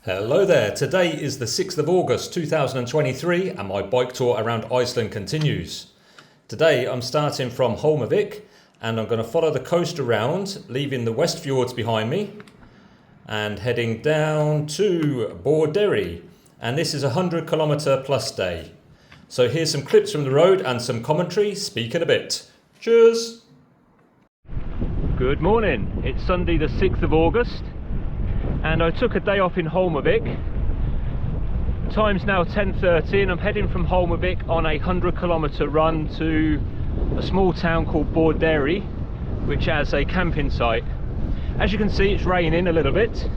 Hello there, today is the 6th of August 2023 and my bike tour around Iceland continues. Today I'm starting from Holmavik and I'm going to follow the coast around, leaving the Westfjords behind me and heading down to Borðeyri, and this is a 100km plus day. So here's some clips from the road and some commentary, speak in a bit. Cheers! Good morning, it's Sunday the 6th of August. And I took a day off in Holmavik. Time's now 10:30 and I'm heading from Holmavik on a 100km run to a small town called Borðeyri, which has a camping site. As you can see, it's raining a little bit.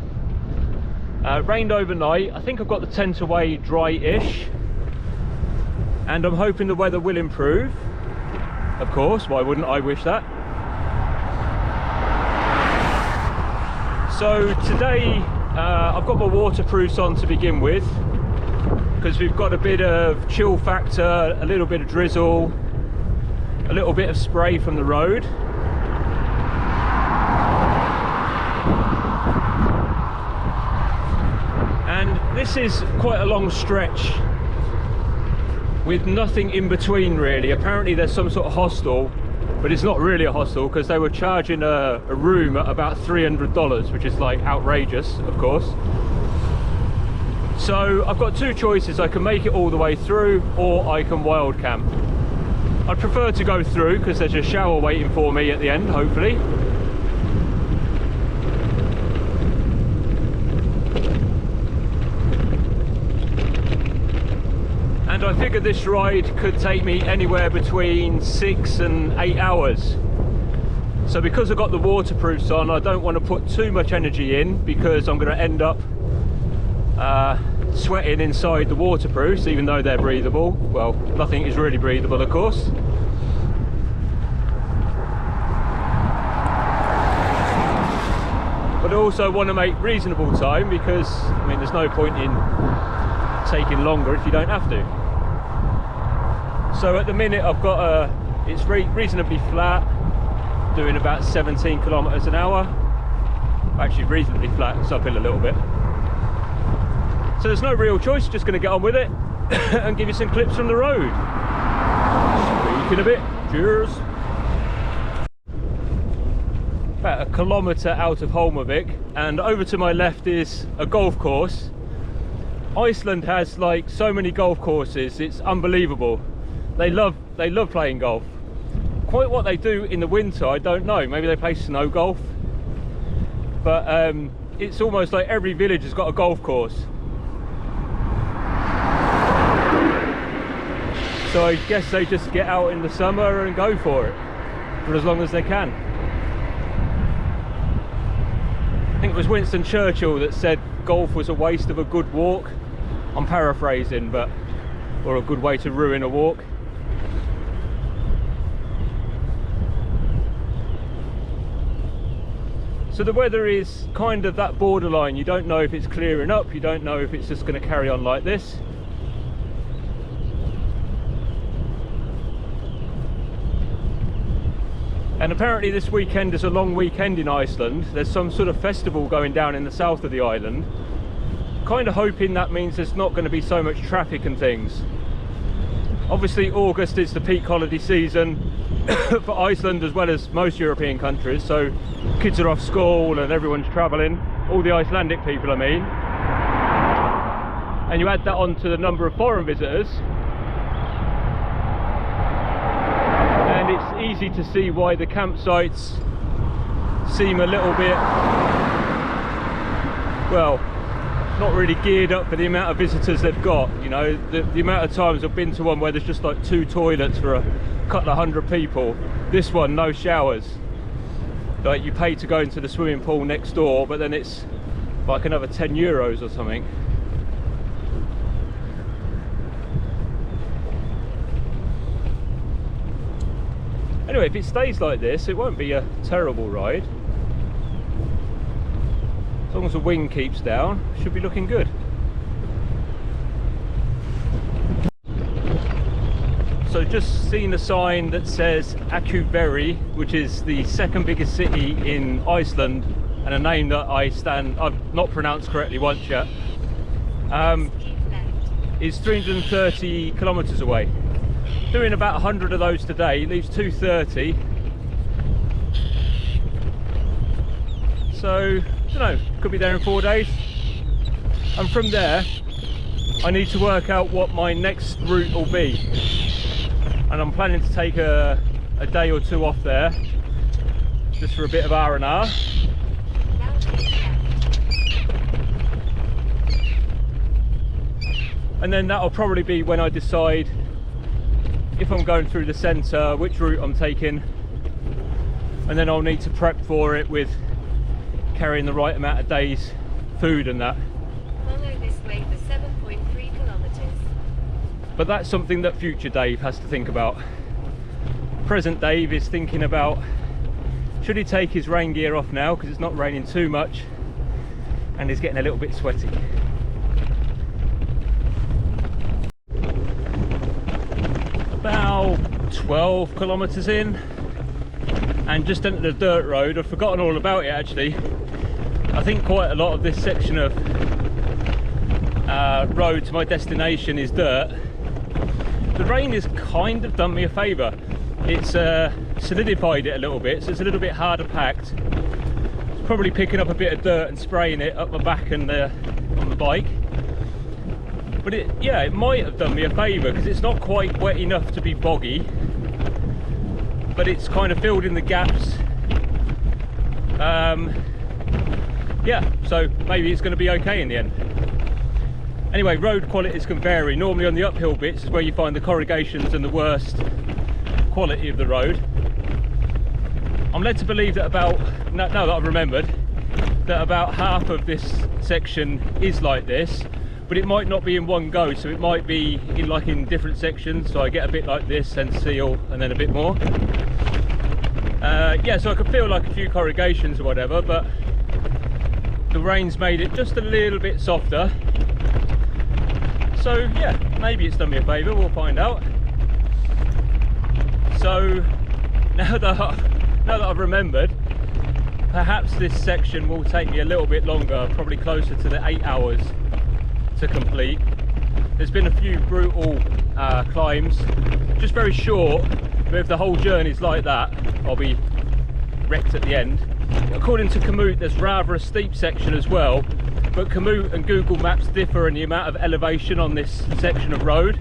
Rained overnight. I think I've got the tent away dry-ish, and I'm hoping the weather will improve. Of course, why wouldn't I wish that? So today I've got my waterproofs on to begin with, because we've got a bit of chill factor, a little bit of drizzle, a little bit of spray from the road. And this is quite a long stretch with nothing in between really. Apparently there's some sort of hostel, but it's not really a hostel because they were charging a room at about $300, which is like outrageous, of course. So I've got two choices. I can make it all the way through, or I can wild camp. I'd prefer to go through because there's a shower waiting for me at the end, hopefully. And I figured this ride could take me anywhere between 6 and 8 hours. So because I've got the waterproofs on, I don't want to put too much energy in because I'm going to end up sweating inside the waterproofs, even though they're breathable. Well, nothing is really breathable, of course. But I also want to make reasonable time because, I mean, there's no point in taking longer if you don't have to. So at the minute I've got it's reasonably flat, doing about 17 kilometers an hour. Actually reasonably flat, it's uphill a little bit. So there's no real choice, just going to get on with it and give you some clips from the road. Speak in a bit, cheers! About a kilometre out of Holmavik, and over to my left is a golf course. Iceland has like so many golf courses, it's unbelievable. They love playing golf. Quite what they do in the winter, I don't know. Maybe they play snow golf. But it's almost like every village has got a golf course. So I guess they just get out in the summer and go for it, for as long as they can. I think it was Winston Churchill that said golf was a waste of a good walk. I'm paraphrasing, but, or a good way to ruin a walk. So the weather is kind of that borderline. You don't know if it's clearing up, you don't know if it's just going to carry on like this. And apparently this weekend is a long weekend in Iceland. There's some sort of festival going down in the south of the island. Kind of hoping that means there's not going to be so much traffic and things. Obviously August is the peak holiday season for Iceland as well as most European countries, so kids are off school and everyone's travelling, all the Icelandic people I mean. And you add that on to the number of foreign visitors, and it's easy to see why the campsites seem a little bit, well, not really geared up for the amount of visitors they've got. You know, the amount of times I've been to one where there's just like 2 toilets for a couple of hundred people. This one, no showers. Like, you pay to go into the swimming pool next door, but then it's like another 10 euros or something. Anyway, if it stays like this, it won't be a terrible ride. As long as the wind keeps down, should be looking good. So just seen a sign that says Akureyri, which is the second biggest city in Iceland, and a name that I've not pronounced correctly once yet. is 330 kilometers away. Doing about 100 of those today, leaves 230. So, I don't know, could be there in 4 days. And from there, I need to work out what my next route will be. And I'm planning to take a day or two off there, just for a bit of R&R. And then that'll probably be when I decide if I'm going through the centre, which route I'm taking. And then I'll need to prep for it with carrying the right amount of days food and that. Follow this way for 7.3 kilometres. But that's something that future Dave has to think about. Present Dave is thinking about, should he take his rain gear off now because it's not raining too much and he's getting a little bit sweaty. About 12 kilometres in and just entered a dirt road. I've forgotten all about it actually. I think quite a lot of this section of road to my destination is dirt. The rain has kind of done me a favour. It's solidified it a little bit, so it's a little bit harder packed. It's probably picking up a bit of dirt and spraying it up my back and on the bike. But it might have done me a favour because it's not quite wet enough to be boggy, but it's kind of filled in the gaps. Yeah, so maybe it's going to be okay in the end. Anyway, road qualities can vary. Normally on the uphill bits is where you find the corrugations and the worst quality of the road. I'm led to believe that now that I've remembered, that about half of this section is like this, but it might not be in one go, so it might be in different sections. So I get a bit like this and seal and then a bit more. Yeah, so I could feel like a few corrugations or whatever, but the rain's made it just a little bit softer. So yeah, maybe it's done me a favour, we'll find out. So now that I've remembered, perhaps this section will take me a little bit longer, probably closer to the 8 hours to complete. There's been a few brutal climbs, just very short, but if the whole journey's like that, I'll be wrecked at the end. According to Komoot, there's rather a steep section as well, but Komoot and Google Maps differ in the amount of elevation on this section of road.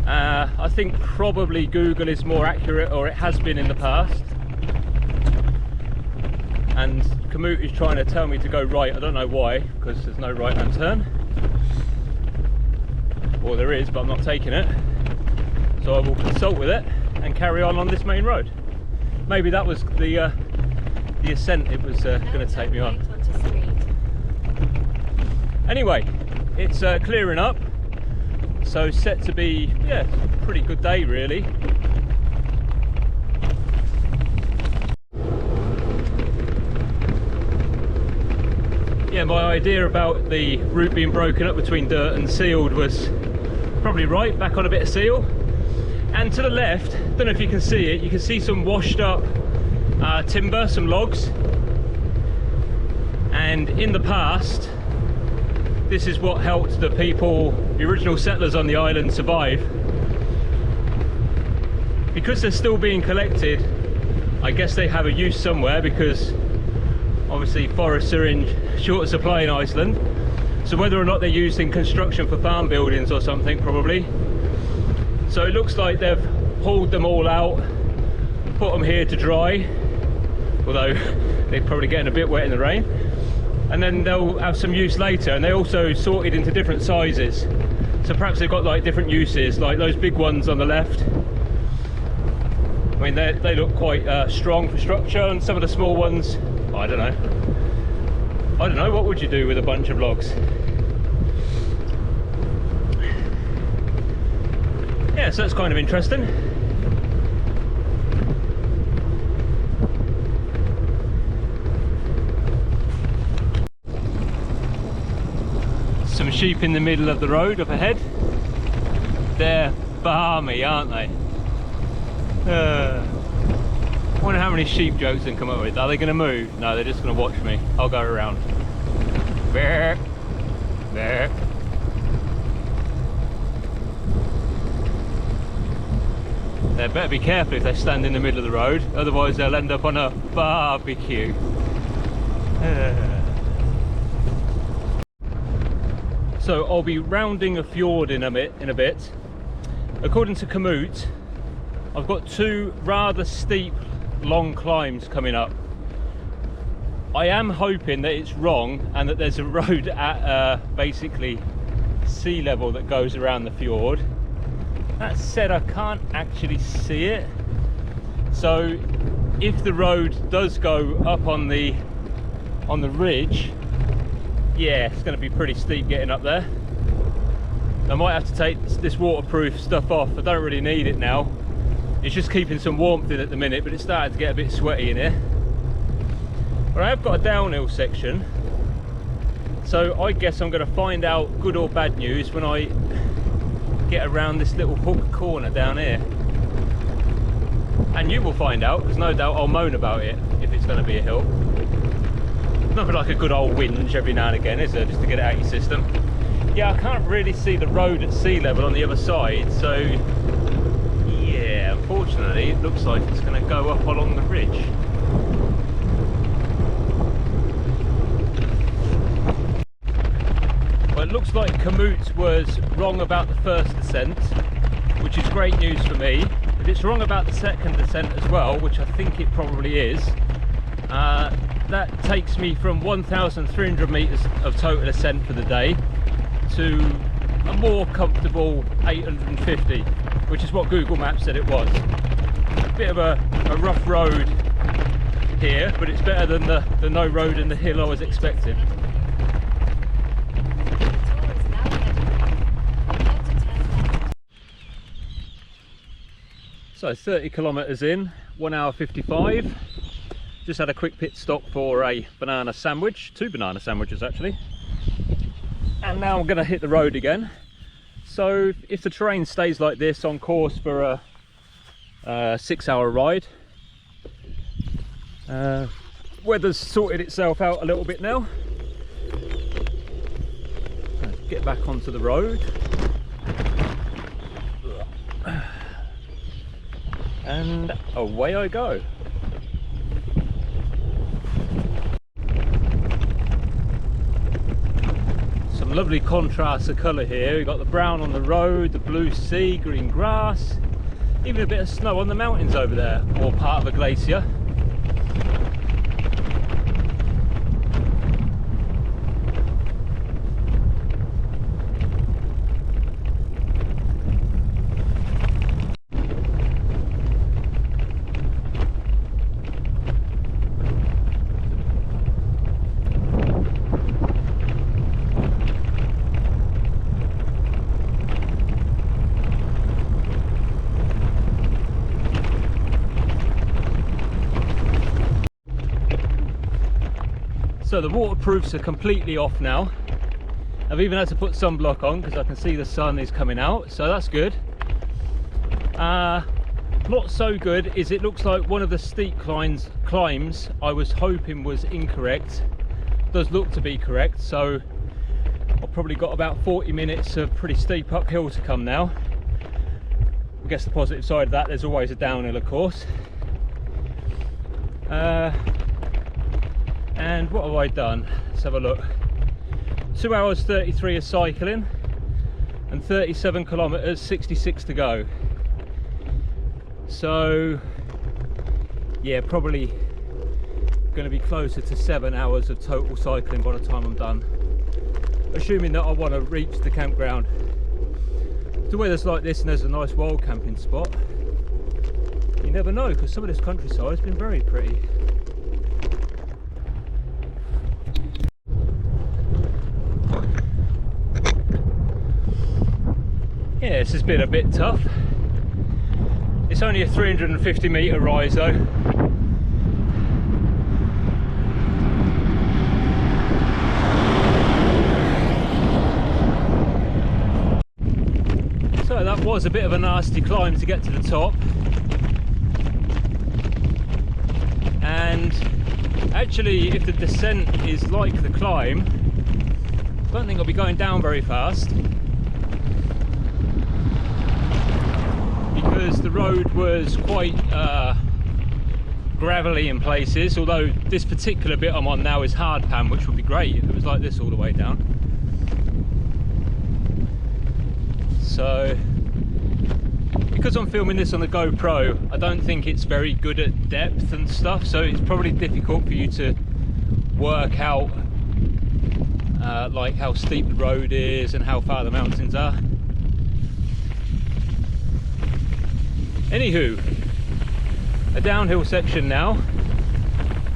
I think probably Google is more accurate, or it has been in the past. And Komoot is trying to tell me to go right. I don't know why, because there's no right hand turn. Or there is, but I'm not taking it. So I will consult with it and carry on this main road. Maybe that was the ascent it was going to take me on. Anyway, it's clearing up, so set to be, yeah, a pretty good day really. Yeah, my idea about the route being broken up between dirt and sealed was probably right, back on a bit of seal. And to the left, don't know if you can see it, you can see some washed up timber, some logs. And in the past, this is what helped the people, the original settlers on the island, survive. Because they're still being collected, I guess they have a use somewhere, because obviously forests are in short supply in Iceland. So whether or not they're used in construction for farm buildings or something, probably. So it looks like they've hauled them all out, put them here to dry, although they're probably getting a bit wet in the rain. And then they'll have some use later, and they also sorted into different sizes. So perhaps they've got like different uses, like those big ones on the left. I mean, they look quite strong for structure, and some of the small ones, I don't know, what would you do with a bunch of logs? Yeah, so that's kind of interesting. Some sheep in the middle of the road up ahead. They're balmy, aren't they? I wonder how many sheep jokes they can come up with. Are they going to move? No, they're just going to watch me. I'll go around. Bear, bear, They better be careful if they stand in the middle of the road, otherwise they'll end up on a barbecue. So I'll be rounding a fjord in a bit. According to Komoot, I've got two rather steep long climbs coming up. I am hoping that it's wrong and that there's a road at basically sea level that goes around the fjord. That said, I can't actually see it, so if the road does go up on the ridge, yeah, it's going to be pretty steep getting up there. I might have to take this waterproof stuff off. I don't really need it now. It's just keeping some warmth in at the minute, but it's starting to get a bit sweaty in here. But I have got a downhill section, so I guess I'm going to find out good or bad news when I get around this little hook corner down here. And you will find out, because no doubt I'll moan about it if it's going to be a hill. Nothing like a good old whinge every now and again, is there, just to get it out of your system. Yeah, I can't really see the road at sea level on the other side, so yeah, unfortunately it looks like it's going to go up along the ridge. Well, it looks like Komoot was wrong about the first descent, which is great news for me. If it's wrong about the second descent as well, which I think it probably is, that takes me from 1,300 metres of total ascent for the day to a more comfortable 850, which is what Google Maps said it was. A bit of a rough road here, but it's better than the no road and the hill I was expecting. So 30 kilometres in, 1 hour 55. Just had a quick pit stop for a banana sandwich, 2 banana sandwiches actually. And now I'm going to hit the road again. So if the terrain stays like this, on course for a 6-hour ride. Weather's sorted itself out a little bit now. Let's get back onto the road. And away I go. Some lovely contrasts of colour here. We've got the brown on the road, the blue sea, green grass, even a bit of snow on the mountains over there, or part of a glacier. So the waterproofs are completely off now. I've even had to put sunblock on because I can see the sun is coming out, so that's good. Not so good is it looks like one of the steep climbs I was hoping was incorrect does look to be correct, so I've probably got about 40 minutes of pretty steep uphill to come now. I guess the positive side of that, there's always a downhill of course. And what have I done? Let's have a look. 2 hours 33 of cycling and 37 kilometres, 66 to go. So yeah, probably going to be closer to 7 hours of total cycling by the time I'm done, assuming that I want to reach the campground. If the weather's like this and there's a nice wild camping spot, you never know, because some of this countryside has been very pretty. Yeah, this has been a bit tough. It's only a 350 metre rise though. So that was a bit of a nasty climb to get to the top. And actually, if the descent is like the climb, I don't think I'll be going down very fast. Because because the road was quite gravelly in places, although this particular bit I'm on now is hard pan, which would be great if it was like this all the way down. So because I'm filming this on the GoPro, I don't think it's very good at depth and stuff, so it's probably difficult for you to work out like how steep the road is and how far the mountains are. Anywho, a downhill section now,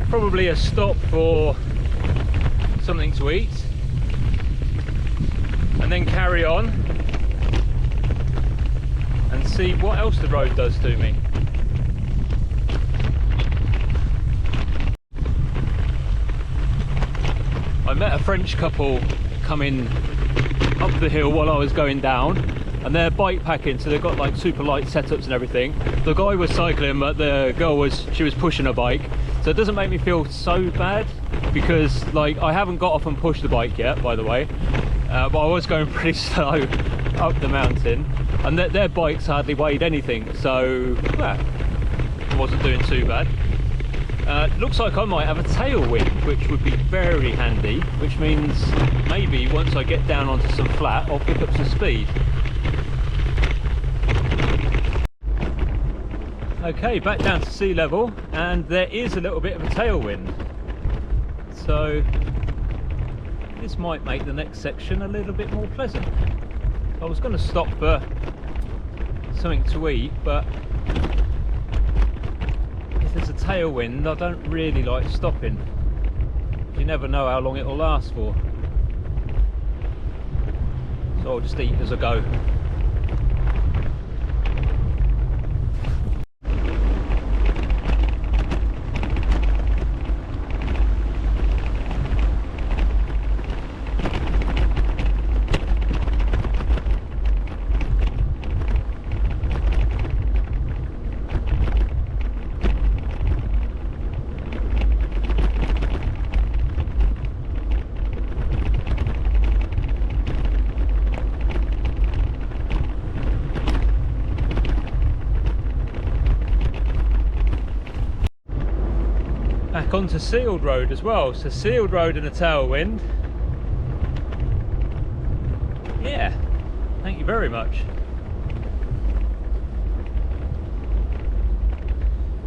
probably a stop for something to eat, and then carry on and see what else the road does to me. I met a French couple coming up the hill while I was going down, and they're bike packing, so they've got like super light setups and everything. The guy was cycling, but the girl was pushing a bike, so it doesn't make me feel so bad, because like I haven't got off and pushed the bike yet, by the way, but I was going pretty slow up the mountain, and their bikes hardly weighed anything, so well, I wasn't doing too bad. Looks like I might have a tailwind, which would be very handy, which means maybe once I get down onto some flat I'll pick up some speed. Okay, back down to sea level, and there is a little bit of a tailwind, so this might make the next section a little bit more pleasant. I was going to stop for something to eat, but if there's a tailwind I don't really like stopping. You never know how long it will last for, so I'll just eat as I go. Back onto sealed road as well, so sealed road and a tailwind. Yeah, thank you very much.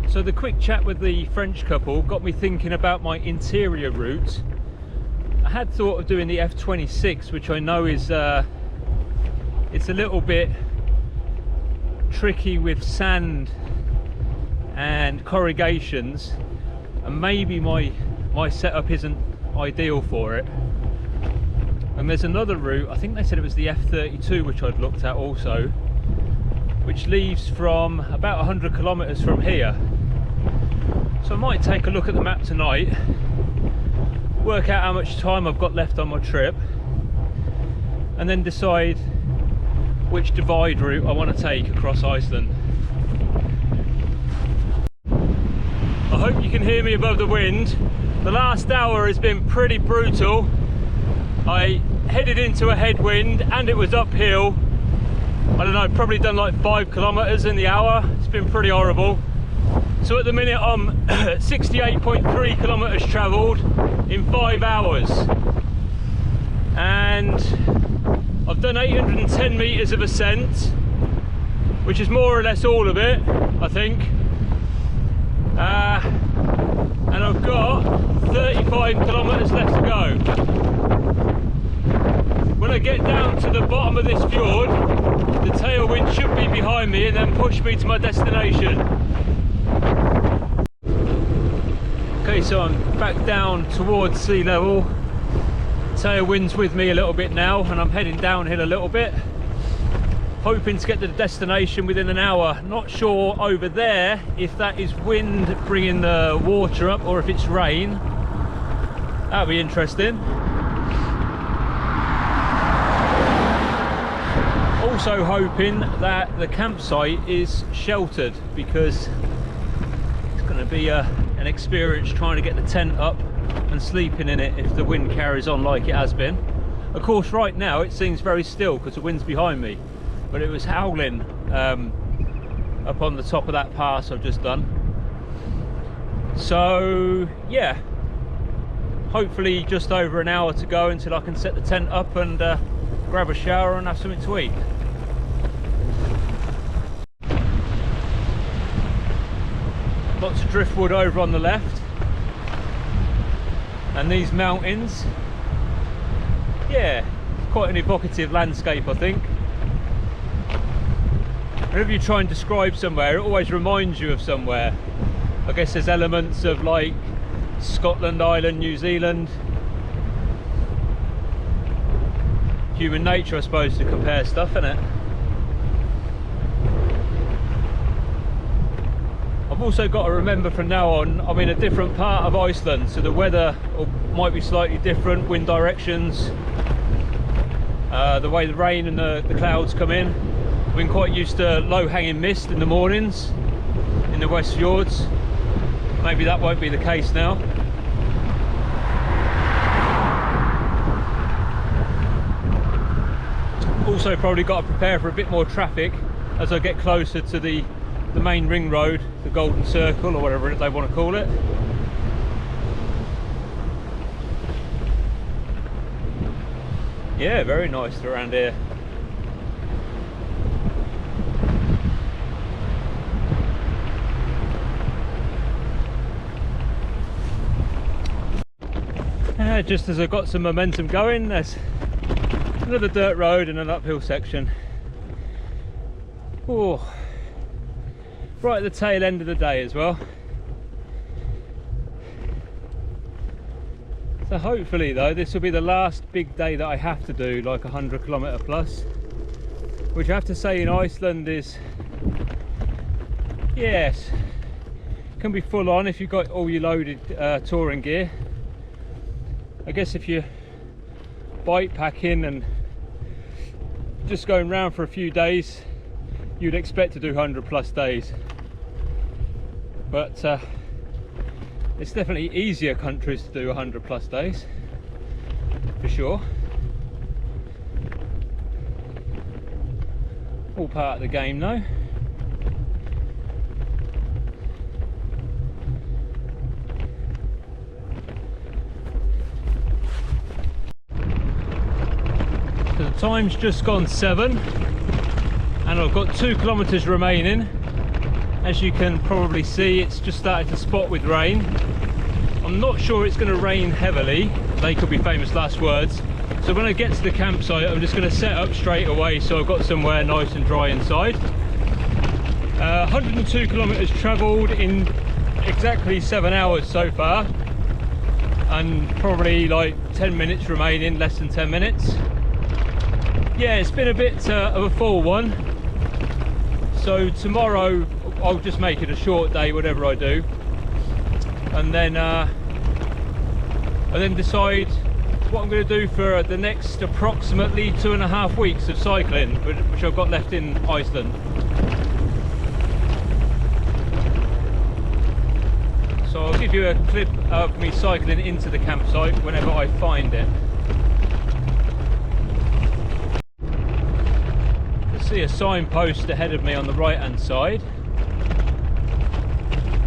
So the quick chat with the French couple got me thinking about my interior route. I had thought of doing the F26, which I know is it's a little bit tricky with sand and corrugations, and maybe my setup isn't ideal for it. And there's another route, I think they said it was the F32, which I'd looked at also, which leaves from about 100 kilometers from here. So I might take a look at the map tonight, work out how much time I've got left on my trip, and then decide which divide route I want to take across Iceland. I hope you can hear me above the wind. The last hour has been pretty brutal. I headed into a headwind and it was uphill. I don't know, probably done like 5 kilometers in the hour. It's been pretty horrible. So at the minute I'm 68.3 kilometers traveled in 5 hours. And I've done 810 meters of ascent, which is more or less all of it, I think. And I've got 35 kilometers left to go. When I get down to the bottom of this fjord, the tailwind should be behind me and then push me to my destination. Okay, so I'm back down towards sea level. Tailwind's with me a little bit now, and I'm heading downhill a little bit, hoping to get to the destination within an hour. Not sure over there if that is wind bringing the water up or if it's rain. That'll be interesting. Also hoping that the campsite is sheltered, because it's going to be an experience trying to get the tent up and sleeping in it if the wind carries on like it has been. Of course right now it seems very still because the wind's behind me, but it was howling a up on the top of that pass I've just done. So yeah, hopefully just over an hour to go until I can set the tent up and grab a shower and have something to eat. Lots of driftwood over on the left, and these mountains, yeah, quite an evocative landscape, I think. Whenever you try and describe somewhere, it always reminds you of somewhere. I guess there's elements of like Scotland, Ireland, New Zealand. Human nature, I suppose, to compare stuff, innit? I've also got to remember from now on, I'm in a different part of Iceland, so the weather might be slightly different, wind directions, the way the rain and the clouds come in. I've been quite used to low-hanging mist in the mornings in the Westfjords. Maybe that won't be the case now. Also probably got to prepare for a bit more traffic as I get closer to the main ring road, the Golden Circle, or whatever they want to call it. Yeah, very nice around here. Just as I've got some momentum going, there's another dirt road and an uphill section. Oh, right at the tail end of the day as well. So hopefully though, this will be the last big day that I have to do like 100 kilometre plus, which I have to say in Iceland is, yes, can be full on if you've got all your loaded touring gear. I guess if you're bike packing and just going around for a few days, you'd expect to do 100 plus days. But it's definitely easier countries to do 100 plus days, for sure. All part of the game though. So the time's just gone 7 and I've got 2 kilometres remaining. As you can probably see, it's just started to spot with rain. I'm not sure it's going to rain heavily. They could be famous last words. So when I get to the campsite, I'm just going to set up straight away so I've got somewhere nice and dry inside. 102 kilometres travelled in exactly 7 hours so far, and probably like 10 minutes remaining, less than 10 minutes. Yeah, it's been a bit of a full one. So tomorrow I'll just make it a short day, whatever I do, and then decide what I'm going to do for the next approximately 2.5 weeks of cycling, which I've got left in Iceland. So I'll give you a clip of me cycling into the campsite whenever I find it. I see a signpost ahead of me on the right hand side,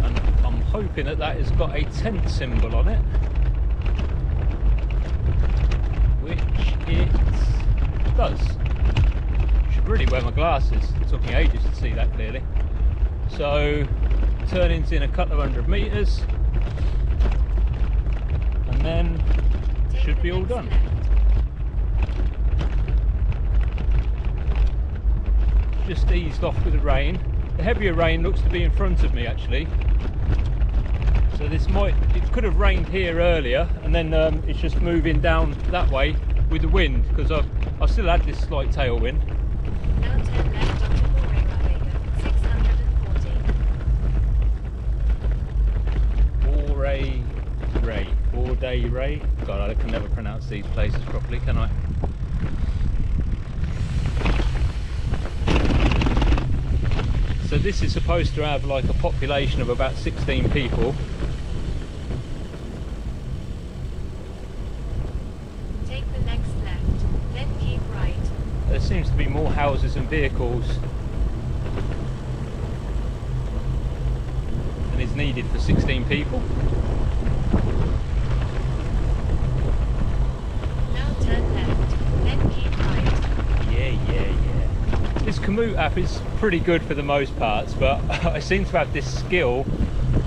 and I'm hoping that that has got a tent symbol on it, which it does. Should really wear my glasses, it took me ages to see that clearly. So turning's in a couple of 100 metres and then should be all done. Just eased off with the rain. The heavier rain looks to be in front of me actually, so it could have rained here earlier and then it's just moving down that way with the wind, because I've still had this slight tailwind. Now turn left onto Borðeyri, 640. Borðeyri. God, I can never pronounce these places properly, can I? So this is supposed to have like a population of about 16 people. Take the next left, then keep right. There seems to be more houses and vehicles needed for 16 people. Now turn left, then keep right. Yeah. This Komoot app is pretty good for the most parts, but I seem to have this skill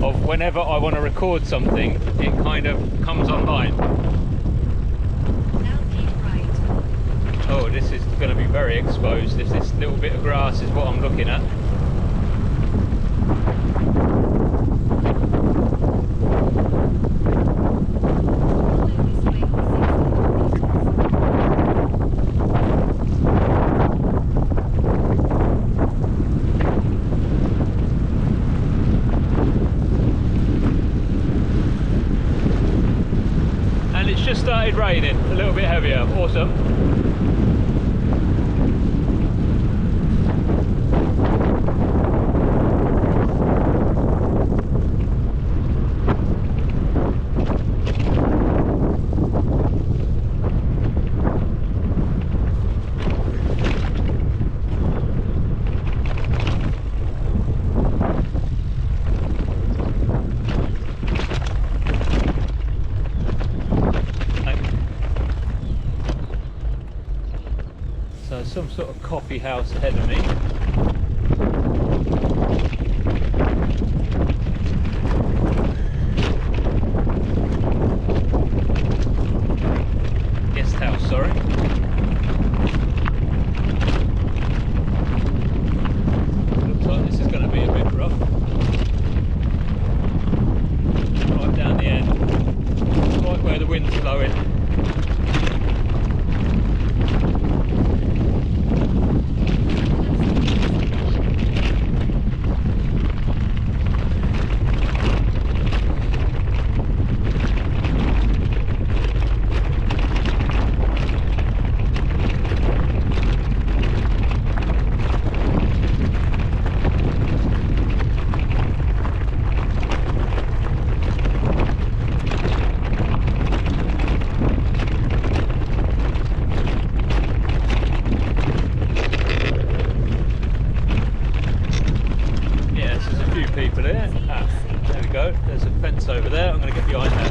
of whenever I want to record something, it kind of comes online. Now keep right. Oh, this is going to be very exposed if this little bit of grass is what I'm looking at. And it's just started raining, a little bit heavier. Awesome. So some sort of coffee house ahead of me. Guest house, sorry. Looks like this is going to be a bit rough. Right down the end, right where the wind's blowing. People here. There we go. There's a fence over there. I'm going to get behind that.